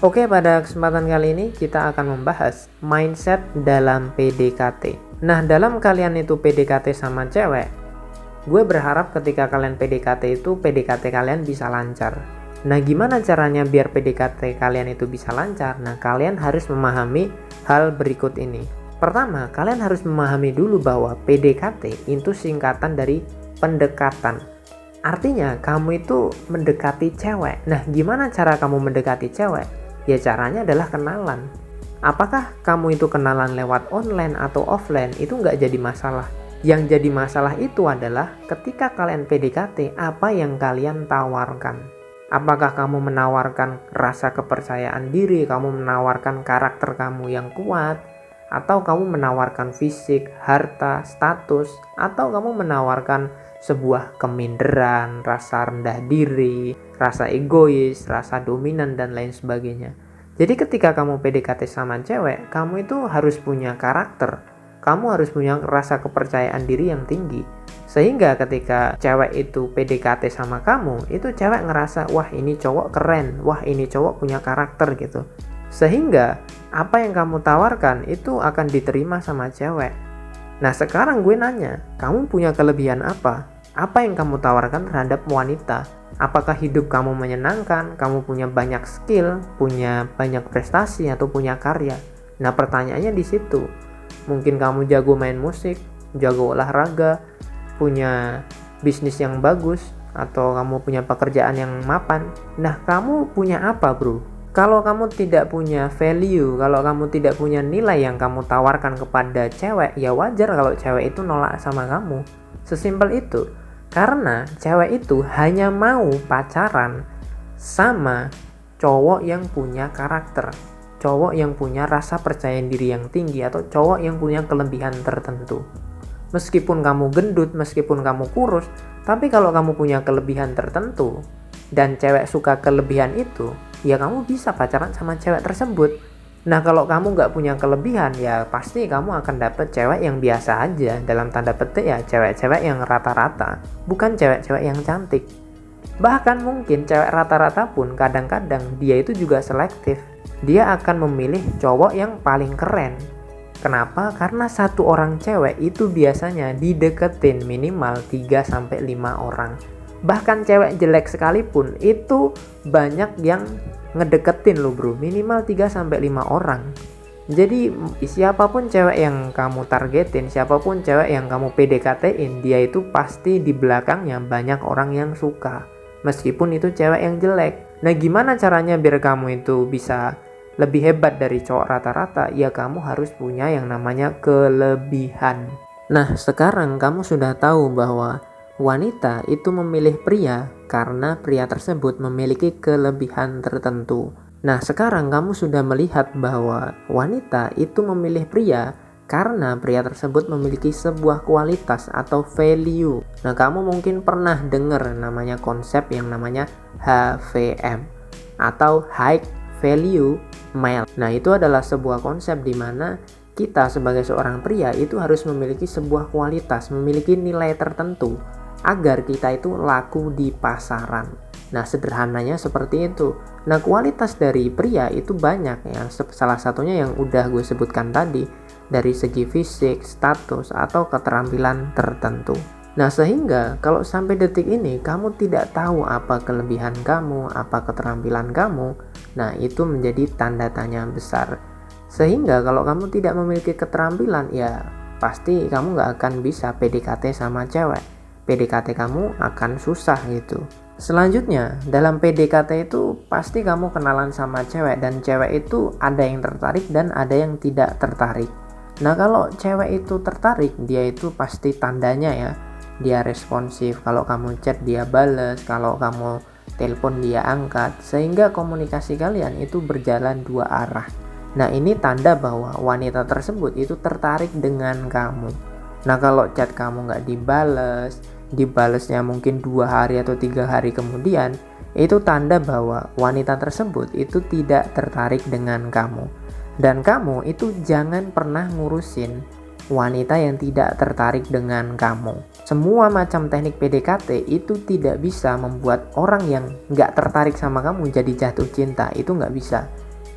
Oke, pada kesempatan kali ini kita akan membahas mindset dalam PDKT. Nah, dalam kalian itu PDKT sama cewek, gue berharap ketika kalian PDKT itu PDKT kalian bisa lancar. Nah, gimana caranya biar PDKT kalian itu bisa lancar? Nah, kalian harus memahami hal berikut ini. Pertama, kalian harus memahami dulu bahwa PDKT itu singkatan dari pendekatan. Artinya, kamu itu mendekati cewek. Nah, gimana cara kamu mendekati cewek? Ya, caranya adalah kenalan. Apakah kamu itu kenalan lewat online atau offline, itu nggak jadi masalah. Yang jadi masalah itu adalah ketika kalian PDKT, apa yang kalian tawarkan. Apakah kamu menawarkan rasa kepercayaan diri, kamu menawarkan karakter kamu yang kuat, atau kamu menawarkan fisik, harta, status, atau kamu menawarkan sebuah keminderan, rasa rendah diri, rasa egois, rasa dominan, dan lain sebagainya. Jadi ketika kamu PDKT sama cewek, kamu itu harus punya karakter, kamu harus punya rasa kepercayaan diri yang tinggi. Sehingga ketika cewek itu PDKT sama kamu, itu cewek ngerasa, wah ini cowok keren, wah ini cowok punya karakter gitu. Sehingga apa yang kamu tawarkan itu akan diterima sama cewek. Nah, sekarang gue nanya, kamu punya kelebihan apa? Apa yang kamu tawarkan terhadap wanita? Apakah hidup kamu menyenangkan? Kamu punya banyak skill, punya banyak prestasi, atau punya karya? Nah, pertanyaannya di situ. Mungkin kamu jago main musik, jago olahraga, punya bisnis yang bagus, atau kamu punya pekerjaan yang mapan. Nah, kamu punya apa, bro? Kalau kamu tidak punya value, kalau kamu tidak punya nilai yang kamu tawarkan kepada cewek, ya wajar kalau cewek itu nolak sama kamu. Sesimpel itu. Karena cewek itu hanya mau pacaran sama cowok yang punya karakter, cowok yang punya rasa percaya diri yang tinggi, atau cowok yang punya kelebihan tertentu. Meskipun kamu gendut, meskipun kamu kurus, tapi kalau kamu punya kelebihan tertentu dan cewek suka kelebihan itu, ya kamu bisa pacaran sama cewek tersebut. Nah, kalau kamu nggak punya kelebihan, ya pasti kamu akan dapet cewek yang biasa aja. Dalam tanda petik ya, cewek-cewek yang rata-rata, bukan cewek-cewek yang cantik. Bahkan mungkin cewek rata-rata pun kadang-kadang dia itu juga selektif. Dia akan memilih cowok yang paling keren. Kenapa? Karena satu orang cewek itu biasanya dideketin minimal 3-5 orang. Bahkan cewek jelek sekalipun itu banyak yang ngedeketin lo, bro, minimal 3-5 orang. Jadi siapapun cewek yang kamu targetin, siapapun cewek yang kamu PDKT-in, dia itu pasti di belakangnya banyak orang yang suka, meskipun itu cewek yang jelek. Nah, gimana caranya biar kamu itu bisa lebih hebat dari cowok rata-rata? Ya kamu harus punya yang namanya kelebihan. Nah, sekarang kamu sudah tahu bahwa wanita itu memilih pria karena pria tersebut memiliki kelebihan tertentu. Nah, sekarang kamu sudah melihat bahwa wanita itu memilih pria karena pria tersebut memiliki sebuah kualitas atau value. Nah, kamu mungkin pernah dengar namanya konsep yang namanya HVM atau High Value Male. Nah, itu adalah sebuah konsep di mana kita sebagai seorang pria itu harus memiliki sebuah kualitas, memiliki nilai tertentu agar kita itu laku di pasaran. Nah, sederhananya seperti itu. Nah, kualitas dari pria itu banyak ya. Salah satunya yang udah gue sebutkan tadi, dari segi fisik, status, atau keterampilan tertentu. Nah, sehingga kalau sampai detik ini kamu tidak tahu apa kelebihan kamu, apa keterampilan kamu, nah itu menjadi tanda tanya besar. Sehingga kalau kamu tidak memiliki keterampilan, ya pasti kamu gak akan bisa PDKT sama cewek. PDKT kamu akan susah gitu. Selanjutnya, dalam PDKT itu pasti kamu kenalan sama cewek, dan cewek itu ada yang tertarik dan ada yang tidak tertarik. Nah, kalau cewek itu tertarik, dia itu pasti tandanya ya, dia responsif. Kalau kamu chat dia bales, kalau kamu telepon dia angkat, sehingga komunikasi kalian itu berjalan dua arah. Nah, ini tanda bahwa wanita tersebut itu tertarik dengan kamu. Nah, kalau chat kamu nggak dibalesnya mungkin 2 hari atau 3 hari kemudian, itu tanda bahwa wanita tersebut itu tidak tertarik dengan kamu. Dan kamu itu jangan pernah ngurusin wanita yang tidak tertarik dengan kamu. Semua macam teknik PDKT itu tidak bisa membuat orang yang nggak tertarik sama kamu jadi jatuh cinta. Itu nggak bisa.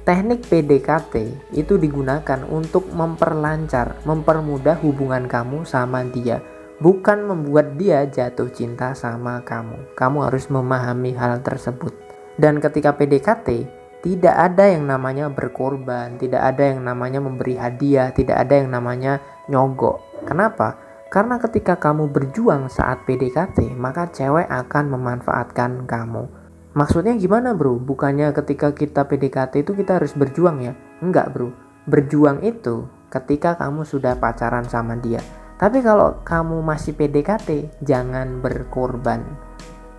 Teknik PDKT itu digunakan untuk mempermudah hubungan kamu sama dia, bukan membuat dia jatuh cinta sama kamu. Kamu harus memahami hal tersebut. Dan ketika PDKT, tidak ada yang namanya berkorban, tidak ada yang namanya memberi hadiah, tidak ada yang namanya nyogok. Kenapa? Karena ketika kamu berjuang saat PDKT, maka cewek akan memanfaatkan kamu. Maksudnya gimana bro? Bukannya ketika kita PDKT itu kita harus berjuang ya? Enggak bro. Berjuang itu ketika kamu sudah pacaran sama dia. Tapi kalau kamu masih PDKT, jangan berkorban.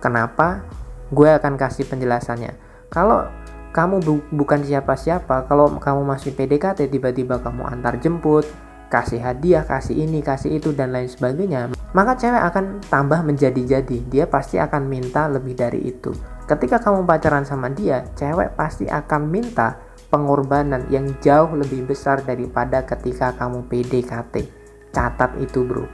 Kenapa? Gue akan kasih penjelasannya. Kalau kamu bukan siapa-siapa, kalau kamu masih PDKT, tiba-tiba kamu antar jemput, kasih hadiah, kasih ini, kasih itu, dan lain sebagainya, maka cewek akan tambah menjadi-jadi. Dia pasti akan minta lebih dari itu. Ketika kamu pacaran sama dia, cewek pasti akan minta pengorbanan yang jauh lebih besar daripada ketika kamu PDKT. Catat itu bro.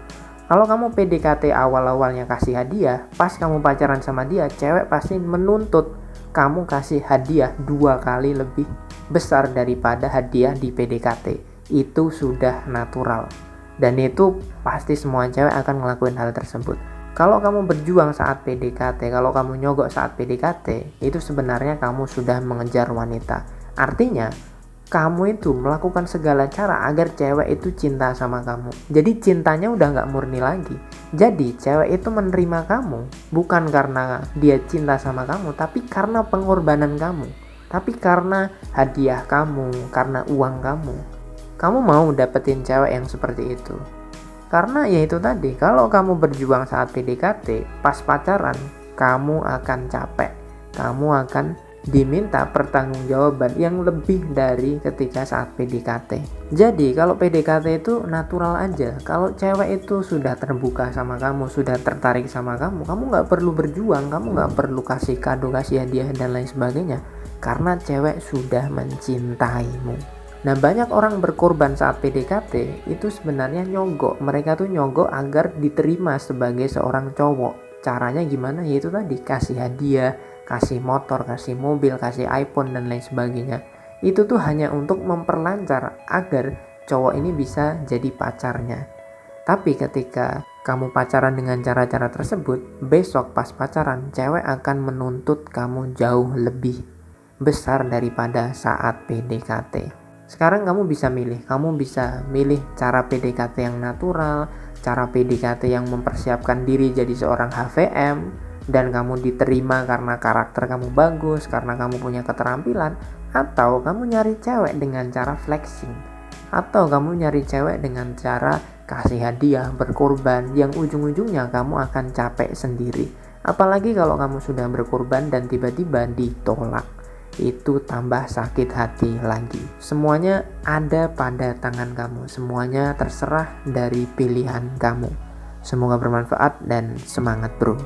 Kalau kamu PDKT awal-awalnya kasih hadiah, pas kamu pacaran sama dia, cewek pasti menuntut kamu kasih hadiah 2 kali lebih besar daripada hadiah di PDKT. Itu sudah natural. Dan itu pasti semua cewek akan ngelakuin hal tersebut. Kalau kamu berjuang saat PDKT, kalau kamu nyogok saat PDKT, itu sebenarnya kamu sudah mengejar wanita. Artinya, kamu itu melakukan segala cara agar cewek itu cinta sama kamu. Jadi cintanya udah gak murni lagi. Jadi cewek itu menerima kamu, bukan karena dia cinta sama kamu, tapi karena pengorbanan kamu. Tapi karena hadiah kamu, karena uang kamu. Kamu mau dapetin cewek yang seperti itu. Karena ya itu tadi, kalau kamu berjuang saat PDKT, pas pacaran, kamu akan capek. Kamu akan diminta pertanggungjawaban yang lebih dari ketika saat PDKT. Jadi kalau PDKT itu natural aja. Kalau cewek itu sudah terbuka sama kamu, sudah tertarik sama kamu, kamu gak perlu berjuang, kamu gak perlu kasih kado, kasih hadiah, dan lain sebagainya. Karena cewek sudah mencintaimu. Nah, banyak orang berkorban saat PDKT itu sebenarnya nyogok. Mereka tuh nyogok agar diterima sebagai seorang cowok. Caranya gimana? Yaitu tadi, kasih hadiah, kasih motor, kasih mobil, kasih iPhone, dan lain sebagainya. Itu tuh hanya untuk memperlancar agar cowok ini bisa jadi pacarnya. Tapi ketika kamu pacaran dengan cara-cara tersebut, besok pas pacaran, cewek akan menuntut kamu jauh lebih besar daripada saat PDKT. Sekarang kamu bisa milih cara PDKT yang natural, cara PDKT yang mempersiapkan diri jadi seorang HVM, dan kamu diterima karena karakter kamu bagus, karena kamu punya keterampilan, atau kamu nyari cewek dengan cara flexing, atau kamu nyari cewek dengan cara kasih hadiah, berkorban, yang ujung-ujungnya kamu akan capek sendiri. Apalagi kalau kamu sudah berkorban dan tiba-tiba ditolak. Itu tambah sakit hati lagi. Semuanya ada pada tangan kamu. Semuanya terserah dari pilihan kamu. Semoga bermanfaat dan semangat bro.